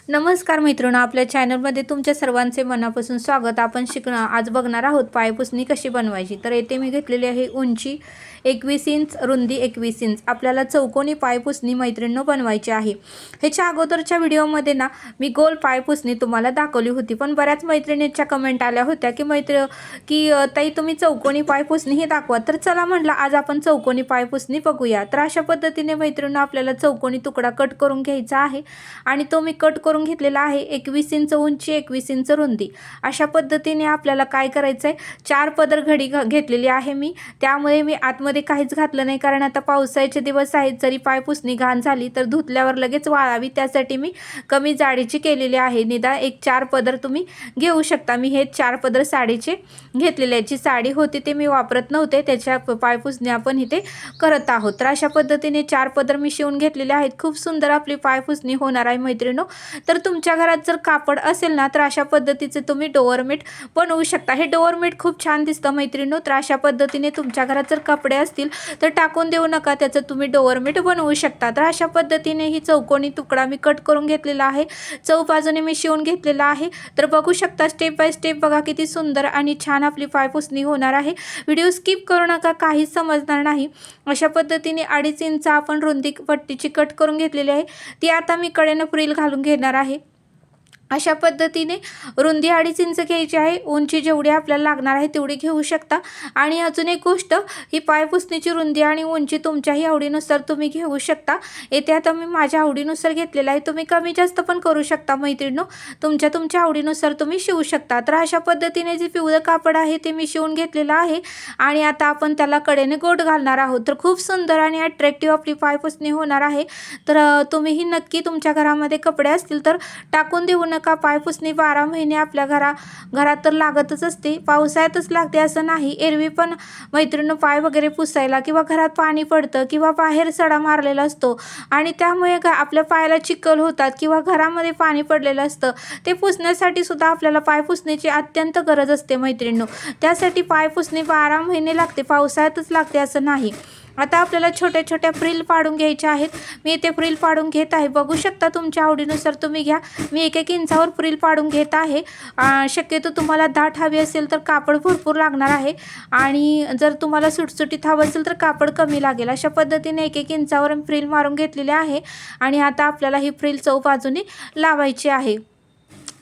नमस्कार मित्रांनो, आपल्या चॅनलमध्ये तुमच्या सर्वांचे मनापासून स्वागत। आपण आज बघणार आहोत पायपुसणी कशी बनवायची। तर येथे मी घेतलेली आहे उंची 21 इंच, रुंदी 21 इंच। आपल्याला चौकोनी पायपुसणी मैत्रिणींनो बनवायची आहे। ह्याच्या अगोदरच्या व्हिडिओमध्ये ना मी गोल पायपुसणी तुम्हाला दाखवली होती, पण बऱ्याच मैत्रिणींच्या कमेंट आल्या होत्या की ताई तुम्ही चौकोनी पायपुसणी ही दाखवा। तर चला म्हटलं आज आपण चौकोनी पायपुसणी बघूया। तर अशा पद्धतीने मैत्रिणींनो आपल्याला चौकोनी तुकडा कट करून घ्यायचा आहे आणि तो मी कट करून घेतलेला आहे 21 इंच उंची, 21 इंच रुंदी। अशा पद्धतीने आपल्याला काय करायचं आहे, 4 पदर घडी घेतलेली आहे मी। त्यामुळे मी आतमध्ये काहीच घातलं नाही, कारण आता पावसाळ्याचे दिवस आहेत। जरी पायपुसणी घाण झाली तर धुतल्यावर लगेच वाळावी, त्यासाठी मी कमी जाडीची केलेली आहे। निदान एक 4 पदर तुम्ही घेऊ शकता। मी हे 4 पदर साडीचे घेतलेले आहेत। जी साडी होती ते मी वापरत नव्हते, त्याच्या पायपुसणी आपण इथे करत आहोत। तर अशा पद्धतीने 4 पदर मी शिवून घेतलेले आहेत। खूप सुंदर आपली पायपुसणी होणार आहे मैत्रिणींनो। तर तुमच्या घरात जर कापड असेल ना तर अशा पद्धतीचे तुम्ही डोअरमेट बनवू शकता। हे डोअरमेट खूप छान दिसतं मैत्रिणींनो। तर अशा पद्धतीने तुमच्या घरात जर कपडे असतील तर टाकून देऊ नका, त्याचं तुम्ही डोअरमेट बनवू शकता। तर अशा पद्धतीने ही चौकोनी तुकडा मी कट करून घेतलेला आहे, चौबाजूने मी शिवून घेतलेला आहे। तर बघू शकता स्टेप बाय स्टेप, बघा किती सुंदर आणि छान आपली पायपुसणी होणार आहे। व्हिडिओ स्किप करू नका, काहीच समजणार नाही। अशा पद्धतीने 2.5 इंच आपण रुंदी पट्टीची कट करून घेतलेली आहे, ती आता मी कडेनं फ्रिल घालून घेणार आहे। अशा पद्धतीने रुंदी 2.5 इंच घ्यायची आहे, उंची जेवढी आपल्याला लागणार आहे तेवढी घेऊ शकता। आणि अजून एक गोष्ट, ही पायपुसणीची रुंदी आणि उंची तुमच्याही आवडीनुसार तुम्ही घेऊ शकता। येथे आता मी माझ्या आवडीनुसार घेतलेला आहे, तुम्ही कमी जास्त पण करू शकता मैत्रिणींनो, तुमच्या आवडीनुसार तुम्ही शिवू शकता। तर अशा पद्धतीने जे पिवळं कापड आहे ते मी शिवून घेतलेलं आहे आणि आता आपण त्याला कडेने गोट घालणार आहोत। तर खूप सुंदर आणि अट्रॅक्टिव्ह आपली पायपुसणी होणार आहे। तर तुम्हीही नक्की तुमच्या घरामध्ये कपडे असतील तर टाकून देऊ नका। पायपुसणी 12 महिने आपल्या घरात तर लागतच असते, पावसाळ्यातच लागते असं नाही। एरवी पण मैत्रिणींनो पाय वगैरे पुसायला किंवा घरात पाणी पडतं किंवा बाहेर सडा मारलेला असतो आणि त्यामुळे आपल्या पायाला चिखल होतात किंवा घरामध्ये पाणी पडलेलं असतं, ते पुसण्यासाठी सुद्धा आपल्याला पायपुसणीची अत्यंत गरज असते मैत्रिणींनो। त्यासाठी पायपुसणी 12 महिने लागते, पावसाळ्यातच लागते असं नाही। आता आपल्याला छोट्या छोट्या फ्रिल पाडून घ्यायच्या आहेत। मी इथे फ्रिल पाडून घेत आहे, बघू शकता तुमच्या आवडीनुसार तुम्ही घ्या। मी 1-1 इंचावर फ्रिल पाडून घेत आहे। शक्यतो तुम्हाला दाट हवी असेल तर कापड भरपूर लागणार आहे आणि जर तुम्हाला सुटसुटीत हवं असेल तर कापड कमी लागेल। अशा पद्धतीने 1-1 इंचावर फ्रिल मारून घेतलेली आहे आणि आता आपल्याला ही फ्रिल चौबाजूने लावायची आहे।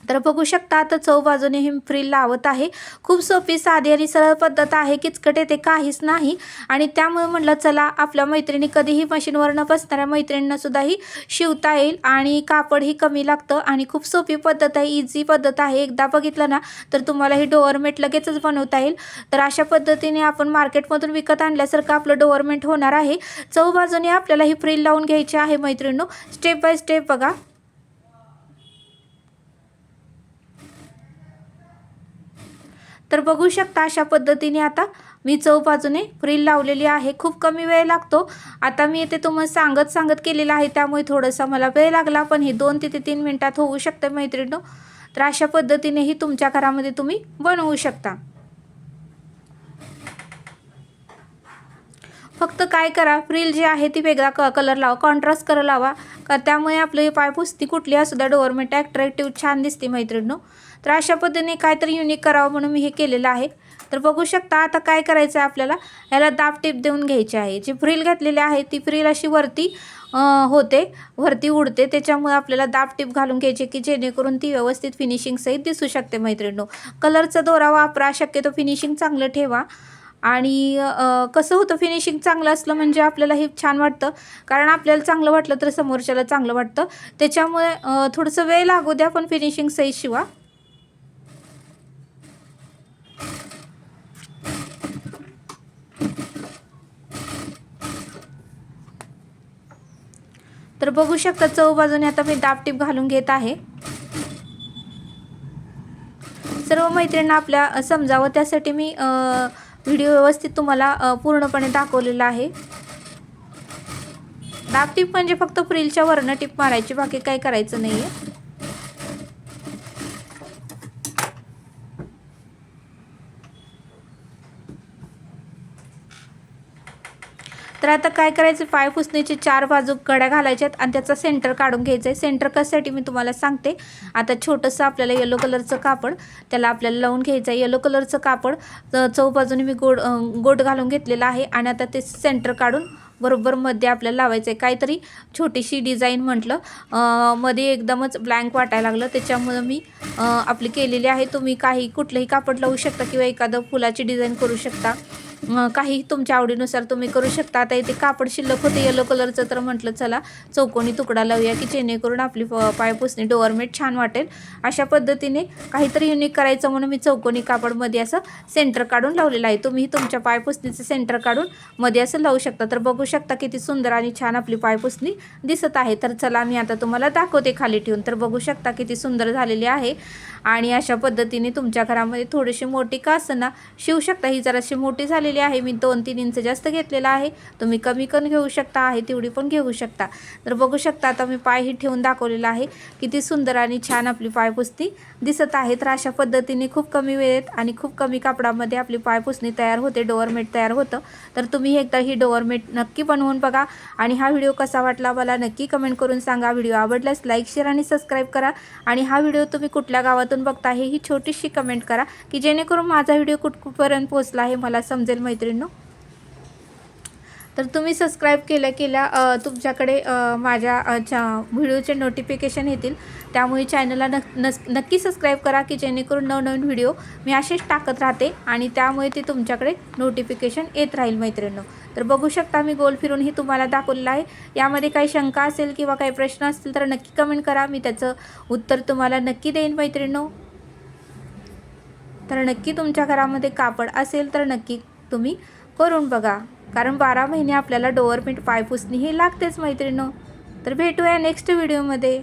तर बघू शकता आता चौबाजूने ही फ्रिल लावत आहे। खूप सोपी, साधी आणि सरळ पद्धत आहे, किचकट येते काहीच नाही। आणि त्यामुळे म्हटलं चला आपल्या मैत्रिणी, कधीही मशीनवर न बसणाऱ्या मैत्रिणींना सुद्धा ही शिवता येईल आणि कापडही कमी लागतं आणि खूप सोपी पद्धत आहे, इझी पद्धत आहे। एकदा बघितलं ना तर तुम्हाला ही डोअरमेट लगेचच बनवता येईल। तर अशा पद्धतीने आपण मार्केटमधून विकत आणल्यासारखं आपलं डोअरमेट होणार आहे। चौबाजूने आपल्याला ही फ्रिल लावून घ्यायची आहे मैत्रिणींनो, स्टेप बाय स्टेप बघा। तर बघू शकता अशा पद्धतीने आता मी चौबाजूने फ्रिल लावलेली आहे। खूप कमी वेळ लागतो। आता मी इथे तुम्हाला सांगत केलेलं आहे, त्यामुळे थोडासा मला वेळ लागला, पण हे 2 ते 3 मिनिटात होऊ शकतं मैत्रिणींनो। तर अशा पद्धतीनेही तुमच्या घरामध्ये तुम्ही बनवू शकता। फक्त काय करा, फ्रिल जी आहे ती वेगळा कलर लावा, कॉन्ट्रास्ट कलर लावा, त्यामुळे आपली पायपुसणी कुठली असू द्या डोअरमेट अट्रॅक्टिव्ह छान दिसते मैत्रिणींनो। तर अशा पद्धतीने काहीतरी युनिक करावं म्हणून मी हे केलेलं आहे। तर बघू शकता आता काय करायचं आहे, आपल्याला याला दाब टिप देऊन घ्यायची आहे। जी फ्रिल घातलेली आहे ती फ्रिल अशी वरती वरती उडते, त्याच्यामुळे आपल्याला दाब टिप घालून घ्यायची की जेणेकरून ती व्यवस्थित फिनिशिंग सहित दिसू शकते मैत्रिणींनो। कलरचा दोरा वापरा, शक्यतो फिनिशिंग चांगलं ठेवा। आणि कसं होतं, फिनिशिंग चांगलं असलं म्हणजे आपल्याला हे छान वाटतं, कारण आपल्याला चांगलं वाटलं तर समोरच्याला चांगलं वाटतं। त्याच्यामुळे थोडंसं वेळ लागू द्या, पण फिनिशिंग सहित शिवा। तर बघू शकता चौबाजूने आता मी दाब टिप घालून घेत आहे। सर्व मैत्रिणींना आपल्या समजावं त्यासाठी मी व्हिडिओ व्यवस्थित तुम्हाला पूर्णपणे दाखवलेला आहे। दाब टिप म्हणजे फक्त फ्रिलच्या वरनं टिप मारायची, बाकी काही करायचं नाहीये। तर तर आता काय करायचं, पायपुसणीचे 4 बाजू कड्या घालायच्यात आणि त्याचा सेंटर काढून घ्यायचं आहे. सेंटर कशासाठी मी तुम्हाला सांगते. आता छोटंसं आपल्याला येलो कलरचं कापड त्याला आपल्याला लावून घ्यायचं आहे. येलो कलरचं कापड चौबाजूने मी गोट घालून घेतलेलं आहे आणि आता ते सेंटर काढून बरोबर मध्ये आपल्याला लावायचं आहे. काहीतरी छोटीशी डिझाईन म्हटलं, मध्ये एकदमच ब्लँक वाटायला लागलं, त्याच्यामुळं मी आपली केलेली आहे. तुम्ही कुठलंही कापड लावू शकता किंवा एखादं फुलाची डिझाईन करू शकता, काही तुमच्या आवडीनुसार तुम्ही करू शकता. आता इथे कापड शिल्लक होते येलो कलरचं, तर म्हटलं चला चौकोनी तुकडा लावूया की जेणेकरून आपली पायपुसणी डोअरमेट छान वाटेल. अशा पद्धतीने काहीतरी युनिक करायचं म्हणून मी चौकोनी कापडमध्ये असं सेंटर काढून लावलेलं आहे. तुम्ही तुमच्या पायपुसणीचं सेंटर काढून मध्ये असं लावू शकता. तर बघू शकता किती सुंदर आणि छान आपली पायपुसणी दिसत आहे. तर चला मी आता तुम्हाला दाखवते खाली ठेवून. तर बघू शकता किती सुंदर झालेली आहे. आणि अशा पद्धतीने तुमच्या घरामध्ये थोडीशी मोठी का असना शिवू शकता. ही जराशी मोठी झालेली आहे, मी 2-3 इंच जास्त घेतलेला आहे. तुम्ही कमी पण घेऊ शकता, आहे तेवढी पण घेऊ शकता. तर बघू शकता आता मी पायही ठेवून दाखवलेला आहे. किती सुंदर आणि छान आपली पायपुसणी दिसत आहे. तर अशा पद्धतीने खूप कमी वेळेत आणि खूप कमी कापडामध्ये आपली पायपुसणी तयार होते, डोअरमेट तयार होतं. तर तुम्ही एकदा ही डोअरमेट नक्की बनवून बघा आणि हा व्हिडिओ कसा वाटला मला नक्की कमेंट करून सांगा. व्हिडिओ आवडल्यास लाईक, शेअर आणि सबस्क्राईब करा. आणि हा व्हिडिओ तुम्ही कुठल्या गावातून बघता आहे ही छोटीशी कमेंट करा की जेणेकरून माझा व्हिडिओ कुठपर्यंत पोहोचला आहे मला समजेल मैत्रिणींनो. तर तुम्ही सबस्क्राईब केल्या तुमच्याकडे माझ्या व्हिडिओचे नोटिफिकेशन येतील. त्यामुळे चॅनलला नक्की सबस्क्राईब करा की जेणेकरून नवनवीन व्हिडिओ मी असेच टाकत राहते आणि त्यामुळे ते तुमच्याकडे नोटिफिकेशन येत राहील मैत्रिणींनो. तर बघू शकता मी गोल फिरूनही तुम्हाला दाखवलेलं आहे. यामध्ये काही शंका असेल किंवा काही प्रश्न असतील तर नक्की कमेंट करा, मी त्याचं उत्तर तुम्हाला नक्की देईन मैत्रिणींनो. तर नक्की तुमच्या घरामध्ये कापड असेल तर नक्की तुम्ही करून बघा, कारण 12 महिने आपल्याला डोअरमेट पायपुसणी ही लागतेच मैत्रिणींनो. तर भेटूया नेक्स्ट व्हिडिओमध्ये.